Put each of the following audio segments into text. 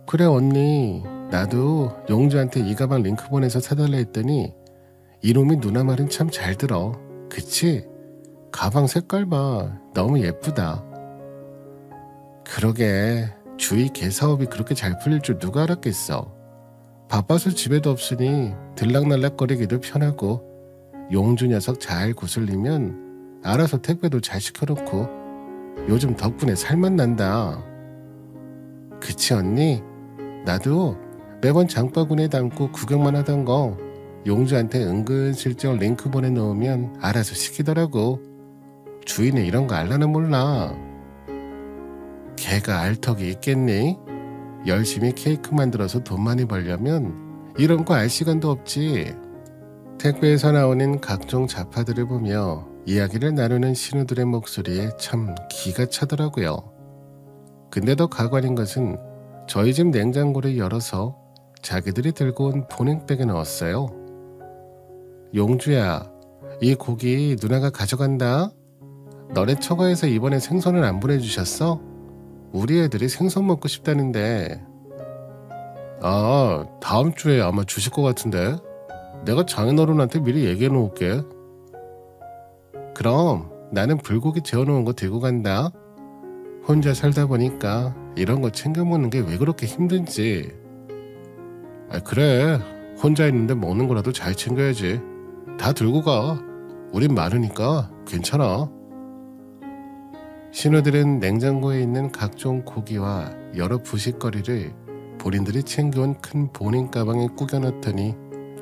그래 언니, 나도 용주한테 이 가방 링크 보내서 사달라 했더니 이놈이 누나 말은 참 잘 들어. 그치? 가방 색깔 봐. 너무 예쁘다. 그러게, 주위 개사업이 그렇게 잘 풀릴 줄 누가 알았겠어. 바빠서 집에도 없으니 들락날락거리기도 편하고 용주 녀석 잘 구슬리면 알아서 택배도 잘 시켜놓고 요즘 덕분에 살맛 난다. 그치 언니? 나도 매번 장바구니에 담고 구경만 하던 거 용주한테 은근슬쩍 링크 보내놓으면 알아서 시키더라고. 주인은 이런 거 알라나 몰라. 걔가 알 턱이 있겠니? 열심히 케이크 만들어서 돈 많이 벌려면 이런 거 알 시간도 없지. 택배에서 나오는 각종 잡화들을 보며 이야기를 나누는 신우들의 목소리에 참 기가 차더라고요. 근데 더 가관인 것은 저희 집 냉장고를 열어서 자기들이 들고 온 보냉백에 넣었어요. 용주야, 이 고기 누나가 가져간다. 너네 처가에서 이번에 생선을 안 보내주셨어? 우리 애들이 생선 먹고 싶다는데. 아, 다음 주에 아마 주실 것 같은데. 내가 장인어른한테 미리 얘기해 놓을게. 그럼 나는 불고기 재워놓은 거 들고 간다. 혼자 살다 보니까 이런 거 챙겨 먹는 게 왜 그렇게 힘든지. 아, 그래. 혼자 있는데 먹는 거라도 잘 챙겨야지. 다 들고 가. 우린 많으니까 괜찮아. 신우들은 냉장고에 있는 각종 고기와 여러 부식거리를 본인들이 챙겨온 큰 보냉 가방에 꾸겨 넣더니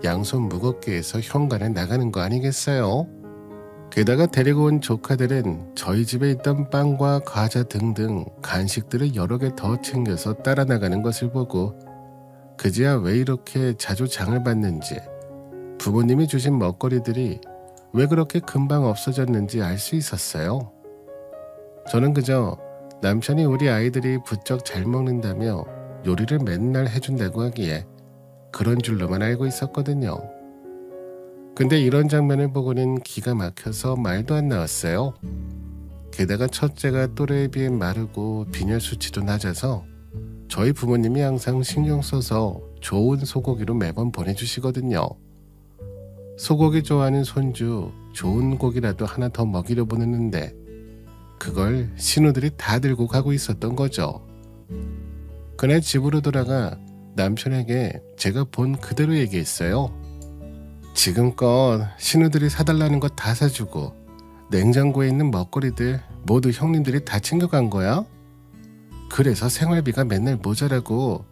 양손 무겁게 해서 현관에 나가는 거 아니겠어요? 게다가 데리고 온 조카들은 저희 집에 있던 빵과 과자 등등 간식들을 여러 개 더 챙겨서 따라 나가는 것을 보고 그제야 왜 이렇게 자주 장을 봤는지, 부모님이 주신 먹거리들이 왜 그렇게 금방 없어졌는지 알 수 있었어요. 저는 그저 남편이 우리 아이들이 부쩍 잘 먹는다며 요리를 맨날 해준다고 하기에 그런 줄로만 알고 있었거든요. 근데 이런 장면을 보고는 기가 막혀서 말도 안 나왔어요. 게다가 첫째가 또래에 비해 마르고 빈혈 수치도 낮아서 저희 부모님이 항상 신경 써서 좋은 소고기로 매번 보내주시거든요. 소고기 좋아하는 손주 좋은 고기라도 하나 더 먹이려 보냈는데 그걸 신우들이 다 들고 가고 있었던 거죠. 그날 집으로 돌아가 남편에게 제가 본 그대로 얘기했어요. 지금껏 신우들이 사달라는 거 다 사주고 냉장고에 있는 먹거리들 모두 형님들이 다 챙겨간 거야? 그래서 생활비가 맨날 모자라고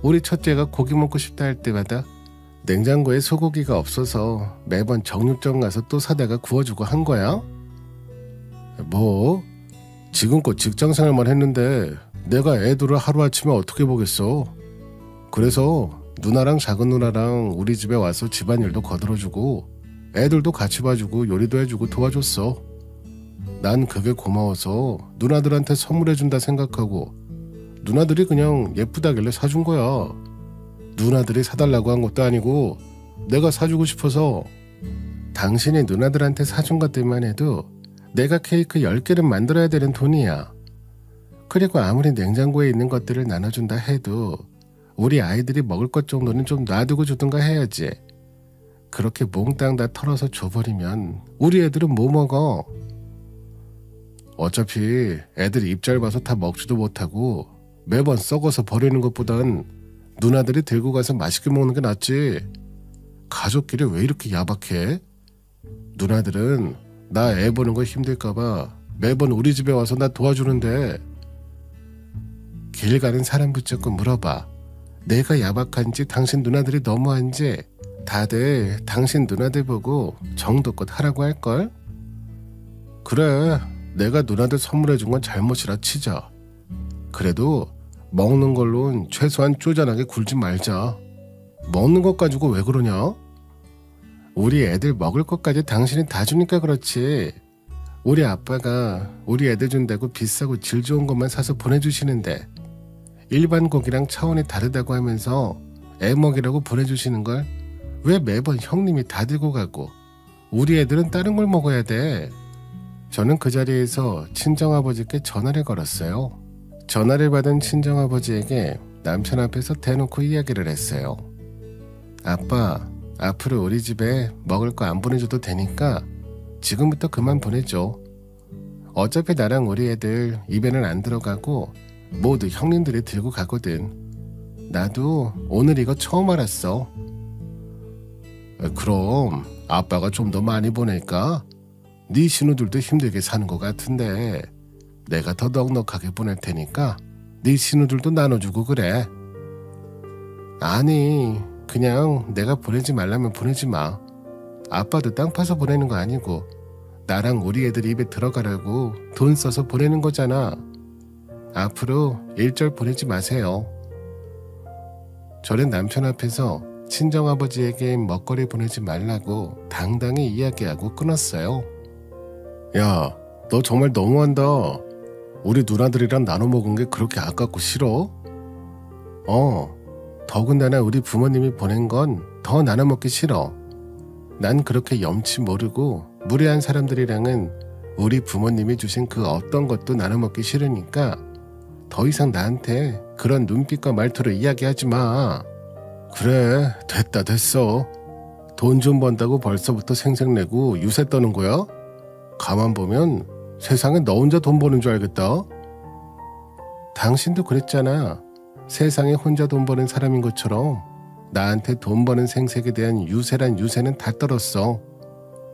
우리 첫째가 고기 먹고 싶다 할 때마다 냉장고에 소고기가 없어서 매번 정육점 가서 또 사다가 구워주고 한 거야? 뭐? 지금껏 직장생활만 했는데 내가 애들을 하루아침에 어떻게 보겠어? 그래서 누나랑 작은 누나랑 우리 집에 와서 집안일도 거들어주고 애들도 같이 봐주고 요리도 해주고 도와줬어. 난 그게 고마워서 누나들한테 선물해준다 생각하고 누나들이 그냥 예쁘다길래 사준 거야. 누나들이 사달라고 한 것도 아니고 내가 사주고 싶어서. 당신이 누나들한테 사준 것들만 해도 내가 케이크 10개를 만들어야 되는 돈이야. 그리고 아무리 냉장고에 있는 것들을 나눠준다 해도 우리 아이들이 먹을 것 정도는 좀 놔두고 주든가 해야지. 그렇게 몽땅 다 털어서 줘버리면 우리 애들은 뭐 먹어? 어차피 애들이 입 짧아서 다 먹지도 못하고 매번 썩어서 버리는 것보단 누나들이 들고 가서 맛있게 먹는 게 낫지. 가족끼리 왜 이렇게 야박해? 누나들은 나 애 보는 거 힘들까봐 매번 우리 집에 와서 나 도와주는데. 길 가는 사람 붙잡고 물어봐. 내가 야박한지 당신 누나들이 너무한지 다들 당신 누나들 보고 정도껏 하라고 할걸? 그래, 내가 누나들 선물해준 건 잘못이라 치자. 그래도 먹는 걸로는 최소한 쪼잔하게 굴지 말자. 먹는 것 가지고 왜 그러냐? 우리 애들 먹을 것까지 당신이 다 주니까 그렇지. 우리 아빠가 우리 애들 준다고 비싸고 질 좋은 것만 사서 보내주시는데 일반 고기랑 차원이 다르다고 하면서 애 먹이라고 보내주시는 걸 왜 매번 형님이 다 들고 가고 우리 애들은 다른 걸 먹어야 돼? 저는 그 자리에서 친정아버지께 전화를 걸었어요. 전화를 받은 친정아버지에게 남편 앞에서 대놓고 이야기를 했어요. 아빠, 앞으로 우리 집에 먹을 거 안 보내줘도 되니까 지금부터 그만 보내줘. 어차피 나랑 우리 애들 입에는 안 들어가고 모두 형님들이 들고 가거든. 나도 오늘 이거 처음 알았어. 그럼 아빠가 좀 더 많이 보낼까? 네 신우들도 힘들게 사는 것 같은데 내가 더 넉넉하게 보낼 테니까 네 신우들도 나눠주고 그래. 아니, 그냥 내가 보내지 말라면 보내지 마. 아빠도 땅 파서 보내는 거 아니고 나랑 우리 애들 입에 들어가라고 돈 써서 보내는 거잖아. 앞으로 일절 보내지 마세요. 저는 남편 앞에서 친정아버지에게 먹거리 보내지 말라고 당당히 이야기하고 끊었어요. 야, 너 정말 너무한다. 우리 누나들이랑 나눠 먹은 게 그렇게 아깝고 싫어? 더군다나 우리 부모님이 보낸 건 더 나눠 먹기 싫어. 난 그렇게 염치 모르고 무례한 사람들이랑은 우리 부모님이 주신 그 어떤 것도 나눠 먹기 싫으니까 더 이상 나한테 그런 눈빛과 말투로 이야기하지 마. 그래, 됐어. 돈 좀 번다고 벌써부터 생색내고 유세 떠는 거야? 가만 보면 세상에 너 혼자 돈 버는 줄 알겠다. 당신도 그랬잖아. 세상에 혼자 돈 버는 사람인 것처럼 나한테 돈 버는 생색에 대한 유세란 유세는 다 떨었어.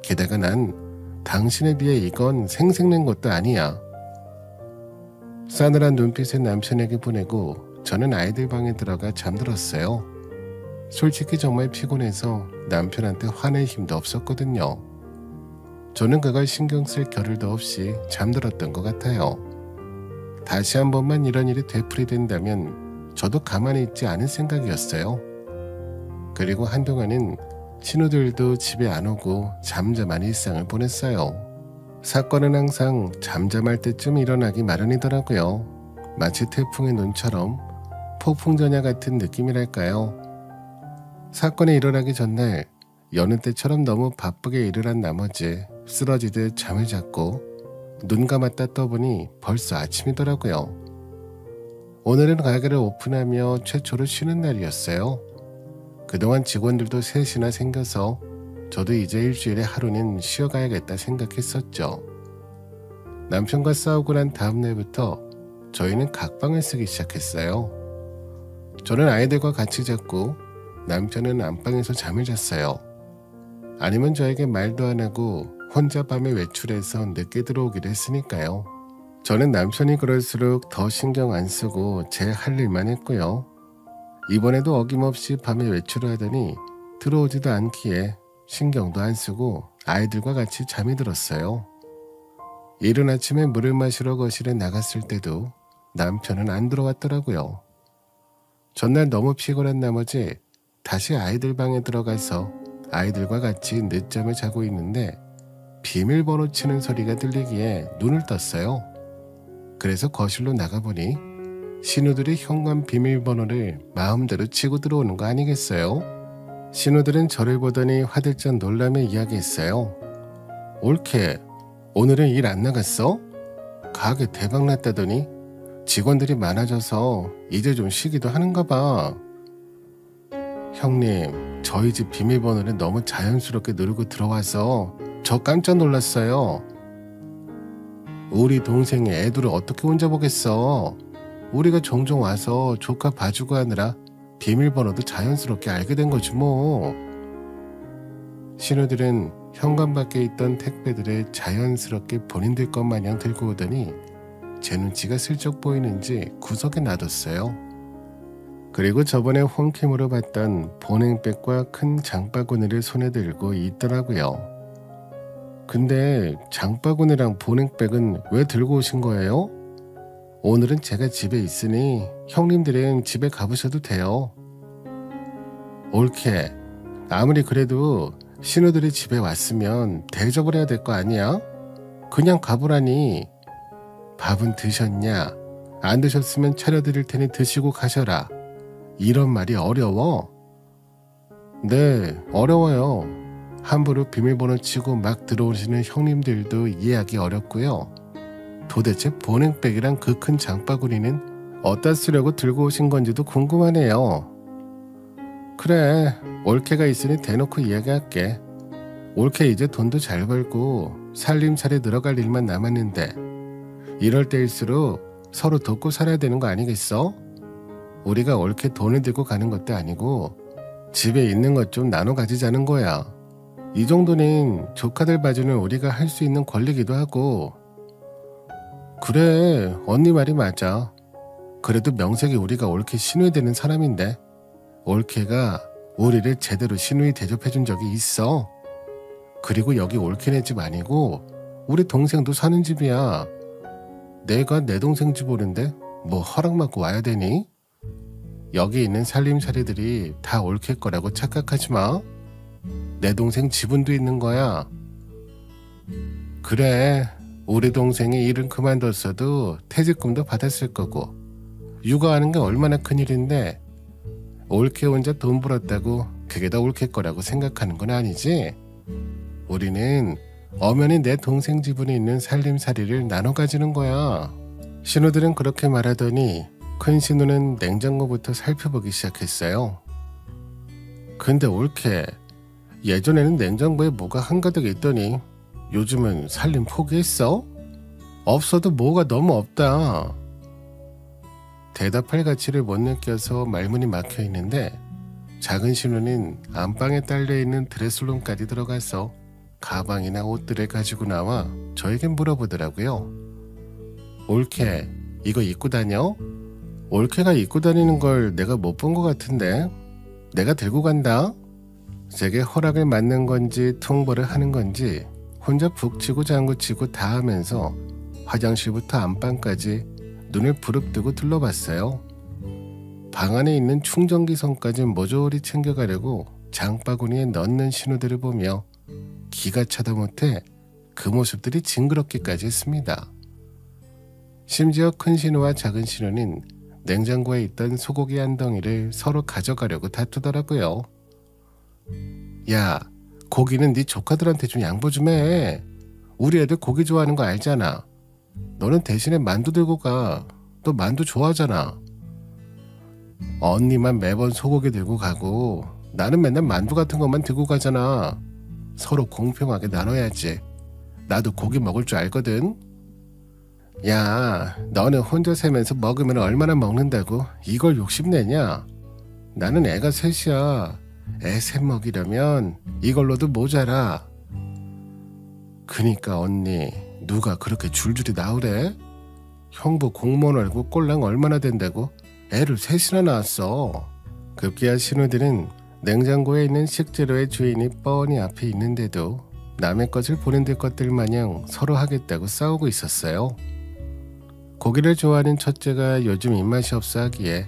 게다가 난 당신에 비해 이건 생색낸 것도 아니야. 싸늘한 눈빛을 남편에게 보내고 저는 아이들 방에 들어가 잠들었어요. 솔직히 정말 피곤해서 남편한테 화낼 힘도 없었거든요. 저는 그걸 신경 쓸 겨를도 없이 잠들었던 것 같아요. 다시 한 번만 이런 일이 되풀이된다면 저도 가만히 있지 않을 생각이었어요. 그리고 한동안은 신우들도 집에 안 오고 잠잠한 일상을 보냈어요. 사건은 항상 잠잠할 때쯤 일어나기 마련이더라고요. 마치 태풍의 눈처럼 폭풍전야 같은 느낌이랄까요. 사건이 일어나기 전날 여느 때처럼 너무 바쁘게 일을 한 나머지 쓰러지듯 잠을 잤고 눈 감았다 떠보니 벌써 아침이더라고요. 오늘은 가게를 오픈하며 최초로 쉬는 날이었어요. 그동안 직원들도 셋이나 생겨서 저도 이제 일주일에 하루는 쉬어가야겠다 생각했었죠. 남편과 싸우고 난 다음 날부터 저희는 각방을 쓰기 시작했어요. 저는 아이들과 같이 잤고 남편은 안방에서 잠을 잤어요. 아니면 저에게 말도 안 하고 혼자 밤에 외출해서 늦게 들어오기로 했으니까요. 저는 남편이 그럴수록 더 신경 안 쓰고 제 할 일만 했고요. 이번에도 어김없이 밤에 외출을 하더니 들어오지도 않기에 신경도 안 쓰고 아이들과 같이 잠이 들었어요. 이른 아침에 물을 마시러 거실에 나갔을 때도 남편은 안 들어왔더라고요. 전날 너무 피곤한 나머지 다시 아이들 방에 들어가서 아이들과 같이 늦잠을 자고 있는데 비밀번호 치는 소리가 들리기에 눈을 떴어요. 그래서 거실로 나가보니 신우들이 현관 비밀번호를 마음대로 치고 들어오는 거 아니겠어요? 신우들은 저를 보더니 화들짝 놀라며 이야기했어요. 올케, 오늘은 일 안 나갔어? 가게 대박 났다더니 직원들이 많아져서 이제 좀 쉬기도 하는가 봐. 형님, 저희 집 비밀번호를 너무 자연스럽게 누르고 들어와서 저 깜짝 놀랐어요. 우리 동생이 애들을 어떻게 혼자 보겠어. 우리가 종종 와서 조카 봐주고 하느라 비밀번호도 자연스럽게 알게 된 거지 뭐. 신우들은 현관 밖에 있던 택배들을 자연스럽게 본인들 것 마냥 들고 오더니 제 눈치가 슬쩍 보이는지 구석에 놔뒀어요. 그리고 저번에 홈캠으로 봤던 보냉백과 큰 장바구니를 손에 들고 있더라고요. 근데 장바구니랑 보냉백은 왜 들고 오신 거예요? 오늘은 제가 집에 있으니 형님들은 집에 가보셔도 돼요. 옳게, 아무리 그래도 신우들이 집에 왔으면 대접을 해야 될 거 아니야? 그냥 가보라니. 밥은 드셨냐? 안 드셨으면 차려드릴 테니 드시고 가셔라. 이런 말이 어려워? 네, 어려워요. 함부로 비밀번호 치고 막 들어오시는 형님들도 이해하기 어렵고요. 도대체 보냉백이랑 그 큰 장바구니는 어디다 쓰려고 들고 오신 건지도 궁금하네요. 그래, 올케가 있으니 대놓고 이야기할게. 올케 이제 돈도 잘 벌고 살림살이 늘어갈 일만 남았는데 이럴 때일수록 서로 돕고 살아야 되는 거 아니겠어? 우리가 올케 돈을 들고 가는 것도 아니고 집에 있는 것 좀 나눠 가지자는 거야. 이 정도는 조카들 봐주는 우리가 할 수 있는 권리기도 하고. 그래, 언니 말이 맞아. 그래도 명색이 우리가 올케 시누이 되는 사람인데 올케가 우리를 제대로 시누이 대접해준 적이 있어. 그리고 여기 올케네 집 아니고 우리 동생도 사는 집이야. 내가 내 동생 집 오는데 뭐 허락받고 와야 되니? 여기 있는 살림살이들이 다 올케 거라고 착각하지 마. 내 동생 지분도 있는 거야. 그래, 우리 동생이 일은 그만뒀어도 퇴직금도 받았을 거고 육아하는 게 얼마나 큰일인데 올케 혼자 돈 벌었다고 그게 다 올케 거라고 생각하는 건 아니지? 우리는 엄연히 내 동생 지분이 있는 살림살이를 나눠 가지는 거야. 신우들은 그렇게 말하더니 큰 신우는 냉장고부터 살펴보기 시작했어요. 근데 올케, 예전에는 냉장고에 뭐가 한가득 있더니 요즘은 살림 포기했어? 없어도 뭐가 너무 없다. 대답할 가치를 못 느껴서 말문이 막혀 있는데 작은 신우는 안방에 딸려있는 드레스룸까지 들어가서 가방이나 옷들을 가지고 나와 저에게 물어보더라고요. 올케, 이거 입고 다녀? 올케가 입고 다니는 걸 내가 못 본 것 같은데 내가 들고 간다. 제게 허락을 받는 건지 통보를 하는 건지 혼자 북치고 장구치고 다 하면서 화장실부터 안방까지 눈을 부릅뜨고 둘러봤어요. 방 안에 있는 충전기 선까지 모조리 챙겨가려고 장바구니에 넣는 신우들을 보며 기가 차다 못해 그 모습들이 징그럽기까지 했습니다. 심지어 큰 신우와 작은 신우는 냉장고에 있던 소고기 한 덩이를 서로 가져가려고 다투더라고요. 야, 고기는 네 조카들한테 좀 양보 좀 해. 우리 애들 고기 좋아하는 거 알잖아. 너는 대신에 만두 들고 가. 너 만두 좋아하잖아. 언니만 매번 소고기 들고 가고 나는 맨날 만두 같은 것만 들고 가잖아. 서로 공평하게 나눠야지. 나도 고기 먹을 줄 알거든. 야, 너는 혼자 살면서 먹으면 얼마나 먹는다고 이걸 욕심내냐? 나는 애가 셋이야. 애 셋 먹이려면 이걸로도 모자라. 그니까 언니, 누가 그렇게 줄줄이 나오래? 형부 공무원 알고 꼴랑 얼마나 된다고 애를 셋이나 낳았어. 급기야 신우들은 냉장고에 있는 식재료의 주인이 뻔히 앞에 있는데도 남의 것을 보는 것들 마냥 서로 하겠다고 싸우고 있었어요. 고기를 좋아하는 첫째가 요즘 입맛이 없어 하기에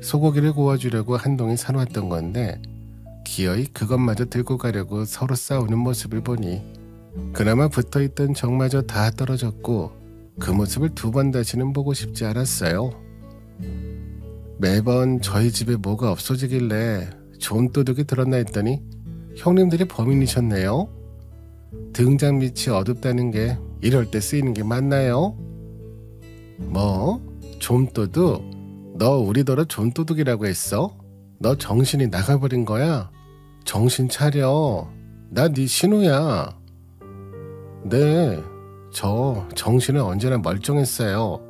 소고기를 구워주려고 한동이 사놓았던 건데 기어이 그것마저 들고 가려고 서로 싸우는 모습을 보니 그나마 붙어있던 정마저 다 떨어졌고 그 모습을 두 번 다시는 보고 싶지 않았어요. 매번 저희 집에 뭐가 없어지길래 좀도둑이 들었나 했더니 형님들이 범인이셨네요. 등장 밑이 어둡다는 게 이럴 때 쓰이는 게 맞나요? 뭐? 좀도둑? 너 우리더러 좀도둑이라고 했어? 너 정신이 나가버린 거야? 정신 차려. 나 네 신우야. 네, 저 정신은 언제나 멀쩡했어요.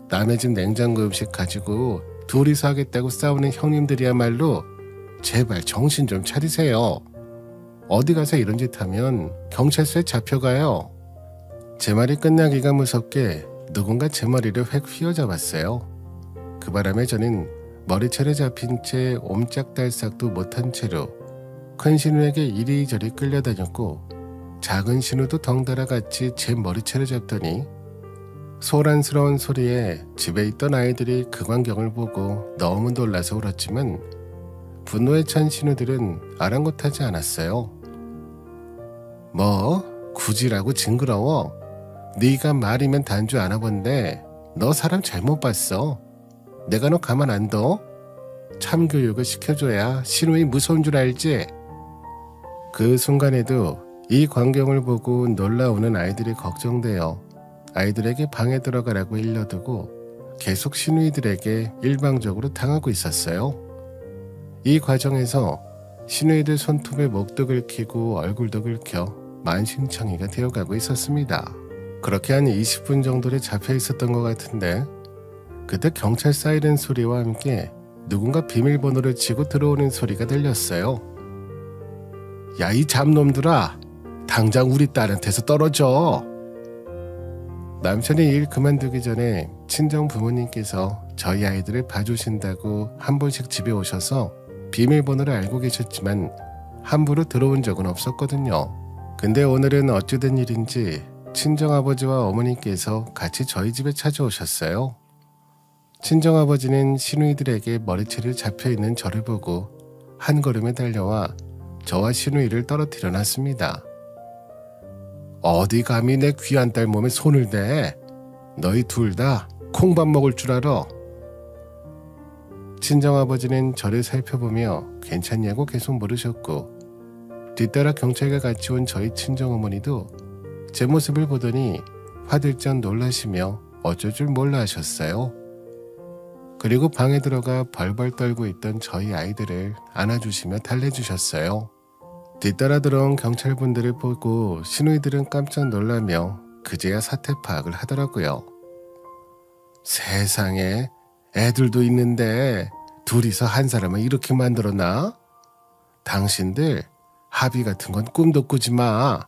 남의 집 냉장고 음식 가지고 둘이서 하겠다고 싸우는 형님들이야말로 제발 정신 좀 차리세요. 어디 가서 이런 짓 하면 경찰서에 잡혀가요. 제 말이 끝나기가 무섭게 누군가 제 머리를 획 휘어잡았어요. 그 바람에 저는 머리채를 잡힌 채 옴짝달싹도 못한 채로 큰 신우에게 이리저리 끌려다녔고 작은 신우도 덩달아 같이 제 머리채를 잡더니 소란스러운 소리에 집에 있던 아이들이 그 광경을 보고 너무 놀라서 울었지만 분노에 찬 신우들은 아랑곳하지 않았어요. 뭐? 굳이라고 징그러워? 네가 말이면 단주 안 와본데 너 사람 잘못 봤어. 내가 너 가만 안 둬? 참교육을 시켜줘야 신우이 무서운 줄 알지? 그 순간에도 이 광경을 보고 놀라오는 아이들이 걱정되어 아이들에게 방에 들어가라고 일러두고 계속 시누이들에게 일방적으로 당하고 있었어요. 이 과정에서 시누이들 손톱에 목도 긁히고 얼굴도 긁혀 만신창이가 되어가고 있었습니다. 그렇게 한 20분 정도를 잡혀 있었던 것 같은데 그때 경찰 사이렌 소리와 함께 누군가 비밀번호를 치고 들어오는 소리가 들렸어요. 야, 이 잡놈들아, 당장 우리 딸한테서 떨어져. 남편이 일 그만두기 전에 친정 부모님께서 저희 아이들을 봐주신다고 한 번씩 집에 오셔서 비밀번호를 알고 계셨지만 함부로 들어온 적은 없었거든요. 근데 오늘은 어찌된 일인지 친정아버지와 어머니께서 같이 저희 집에 찾아오셨어요. 친정아버지는 시누이들에게 머리채를 잡혀있는 저를 보고 한 걸음에 달려와 저와 시누이를 떨어뜨려 놨습니다. 어디 감히 내 귀한 딸 몸에 손을 대? 너희 둘 다 콩밥 먹을 줄 알아? 친정아버지는 저를 살펴보며 괜찮냐고 계속 물으셨고 뒤따라 경찰과 같이 온 저희 친정어머니도 제 모습을 보더니 화들짝 놀라시며 어쩔 줄 몰라 하셨어요. 그리고 방에 들어가 벌벌 떨고 있던 저희 아이들을 안아주시며 달래주셨어요. 뒤따라 들어온 경찰분들을 보고 시누이들은 깜짝 놀라며 그제야 사태 파악을 하더라고요. 세상에, 애들도 있는데 둘이서 한 사람을 이렇게 만들어놔? 당신들 합의 같은 건 꿈도 꾸지 마.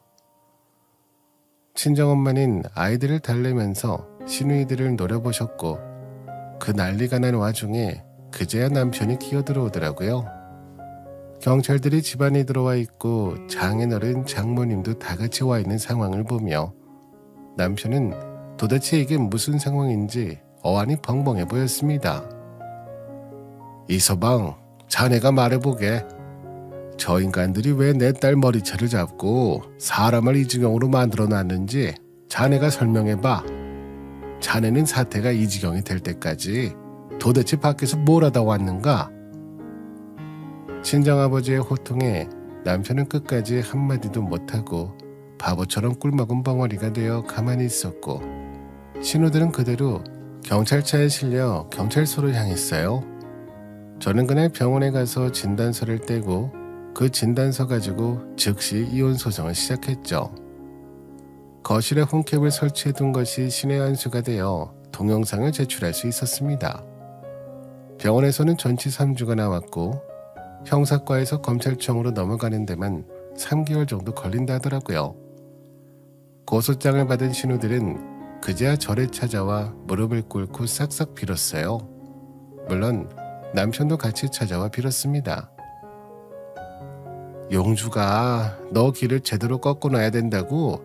친정엄마는 아이들을 달래면서 시누이들을 노려보셨고 그 난리가 난 와중에 그제야 남편이 기어들어오더라고요. 경찰들이 집안에 들어와 있고 장인어른 장모님도 다 같이 와 있는 상황을 보며 남편은 도대체 이게 무슨 상황인지 어안이 벙벙해 보였습니다. 이서방, 자네가 말해보게. 저 인간들이 왜 내 딸 머리채를 잡고 사람을 이 지경으로 만들어놨는지 자네가 설명해봐. 자네는 사태가 이 지경이 될 때까지 도대체 밖에서 뭘 하다 왔는가? 친정아버지의 호통에 남편은 끝까지 한마디도 못하고 바보처럼 꿀먹은 벙어리가 되어 가만히 있었고 신우들은 그대로 경찰차에 실려 경찰서로 향했어요. 저는 그날 병원에 가서 진단서를 떼고 그 진단서 가지고 즉시 이혼 소송을 시작했죠. 거실에 홈캡을 설치해둔 것이 신의 한 수가 되어 동영상을 제출할 수 있었습니다. 병원에서는 전치 3주가 나왔고 형사과에서 검찰청으로 넘어가는 데만 3개월 정도 걸린다 하더라고요. 고소장을 받은 신우들은 그제야 저를 찾아와 무릎을 꿇고 싹싹 빌었어요. 물론 남편도 같이 찾아와 빌었습니다. 용주가 너 길을 제대로 꺾어놔야 된다고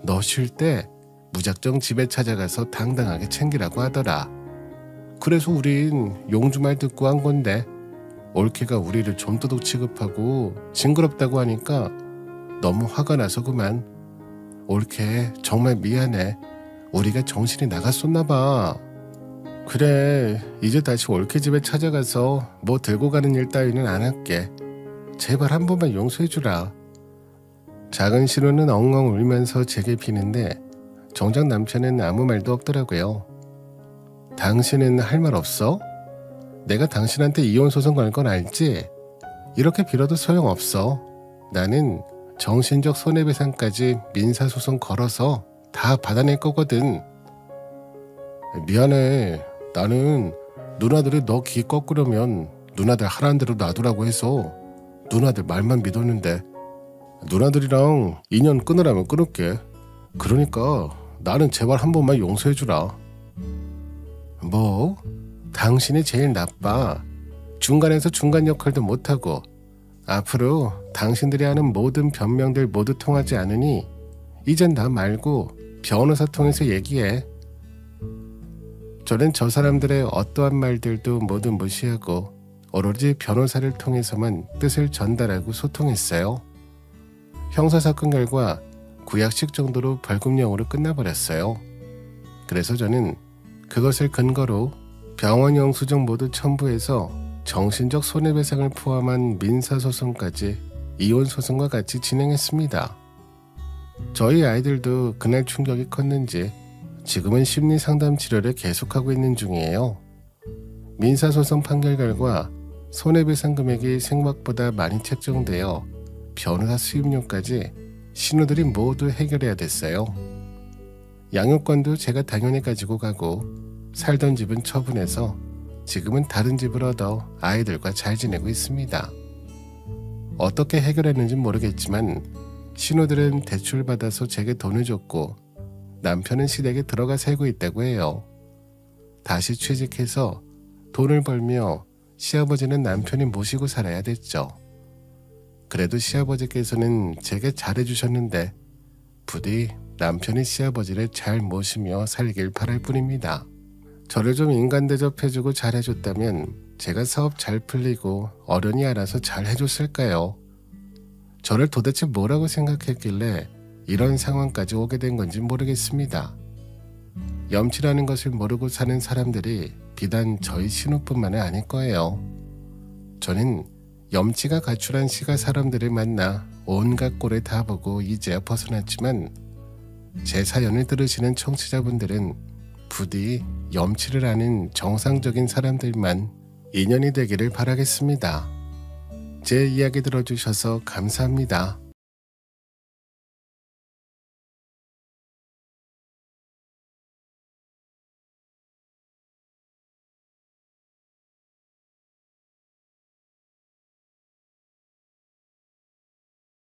너 쉴 때 무작정 집에 찾아가서 당당하게 챙기라고 하더라. 그래서 우린 용주 말 듣고 한 건데 올케가 우리를 좀도둑 취급하고 징그럽다고 하니까 너무 화가 나서 그만. 올케 정말 미안해. 우리가 정신이 나갔었나 봐. 그래, 이제 다시 올케 집에 찾아가서 뭐 들고 가는 일 따위는 안 할게. 제발 한 번만 용서해주라. 작은 신우는 엉엉 울면서 제게 비는데 정작 남편은 아무 말도 없더라고요. 당신은 할 말 없어? 내가 당신한테 이혼 소송 걸 건 알지? 이렇게 빌어도 소용없어. 나는 정신적 손해배상까지 민사소송 걸어서 다 받아낼 거거든. 미안해. 나는 누나들이 너 기 꺾으려면 누나들 하라는 대로 놔두라고 해서 누나들 말만 믿었는데 누나들이랑 인연 끊으라면 끊을게. 그러니까 나는 제발 한 번만 용서해주라. 뭐? 당신이 제일 나빠. 중간에서 중간 역할도 못하고 앞으로 당신들이 하는 모든 변명들 모두 통하지 않으니 이젠 나 말고 변호사 통해서 얘기해. 저는 저 사람들의 어떠한 말들도 모두 무시하고 오로지 변호사를 통해서만 뜻을 전달하고 소통했어요. 형사사건 결과 구약식 정도로 벌금형으로 끝나버렸어요. 그래서 저는 그것을 근거로 병원 영수증 모두 첨부해서 정신적 손해배상을 포함한 민사소송까지 이혼소송과 같이 진행했습니다. 저희 아이들도 그날 충격이 컸는지 지금은 심리상담 치료를 계속하고 있는 중이에요. 민사소송 판결 결과 손해배상 금액이 생각보다 많이 책정되어 변호사 수임료까지 신우들이 모두 해결해야 됐어요. 양육권도 제가 당연히 가지고 가고 살던 집은 처분해서 지금은 다른 집을 얻어 아이들과 잘 지내고 있습니다. 어떻게 해결했는지 모르겠지만 신우들은 대출받아서 제게 돈을 줬고 남편은 시댁에 들어가 살고 있다고 해요. 다시 취직해서 돈을 벌며 시아버지는 남편이 모시고 살아야 됐죠. 그래도 시아버지께서는 제게 잘해주셨는데 부디 남편이 시아버지를 잘 모시며 살길 바랄 뿐입니다. 저를 좀 인간 대접해주고 잘해줬다면 제가 사업 잘 풀리고 어련히 알아서 잘 해줬을까요? 저를 도대체 뭐라고 생각했길래 이런 상황까지 오게 된 건지 모르겠습니다. 염치라는 것을 모르고 사는 사람들이 비단 저희 신우뿐만은 아닐 거예요. 저는 염치가 가출한 시가 사람들을 만나 온갖 꼴을 다 보고 이제야 벗어났지만 제 사연을 들으시는 청취자분들은 부디 염치를 아는 정상적인 사람들만 인연이 되기를 바라겠습니다. 제 이야기 들어주셔서 감사합니다.